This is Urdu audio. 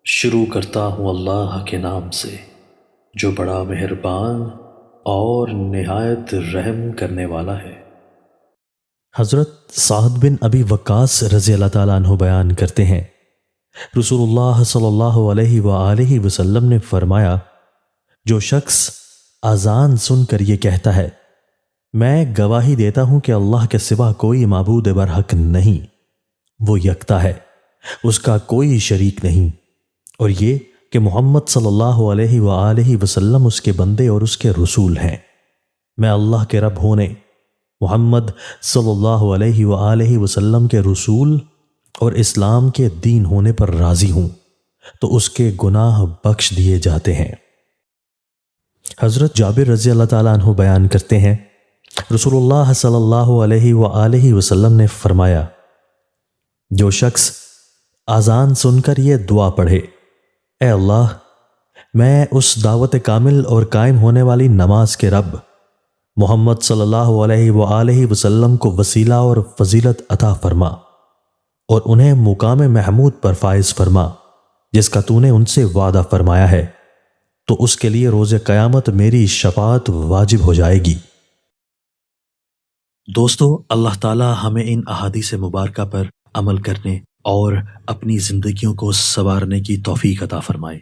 شروع کرتا ہوں اللہ کے نام سے جو بڑا مہربان اور نہایت رحم کرنے والا ہے۔ حضرت سعد بن ابی وقاص رضی اللہ تعالیٰ عنہ بیان کرتے ہیں، رسول اللہ صلی اللہ علیہ وآلہ وسلم نے فرمایا، جو شخص اذان سن کر یہ کہتا ہے میں گواہی دیتا ہوں کہ اللہ کے سوا کوئی معبود برحق نہیں، وہ یکتا ہے، اس کا کوئی شریک نہیں، اور یہ کہ محمد صلی اللہ علیہ وآلہ وسلم اس کے بندے اور اس کے رسول ہیں، میں اللہ کے رب ہونے، محمد صلی اللہ علیہ وآلہ وسلم کے رسول اور اسلام کے دین ہونے پر راضی ہوں، تو اس کے گناہ بخش دیے جاتے ہیں۔ حضرت جابر رضی اللہ تعالیٰ عنہ بیان کرتے ہیں، رسول اللہ صلی اللہ علیہ وآلہ وسلم نے فرمایا، جو شخص اذان سن کر یہ دعا پڑھے، اے اللہ، میں اس دعوت کامل اور قائم ہونے والی نماز کے رب محمد صلی اللہ علیہ وآلہ وسلم کو وسیلہ اور فضیلت عطا فرما اور انہیں مقام محمود پر فائز فرما جس کا تو نے ان سے وعدہ فرمایا ہے، تو اس کے لیے روز قیامت میری شفاعت واجب ہو جائے گی۔ دوستو، اللہ تعالی ہمیں ان احادیث مبارکہ پر عمل کرنے اور اپنی زندگیوں کو سنوارنے کی توفیق عطا فرمائے۔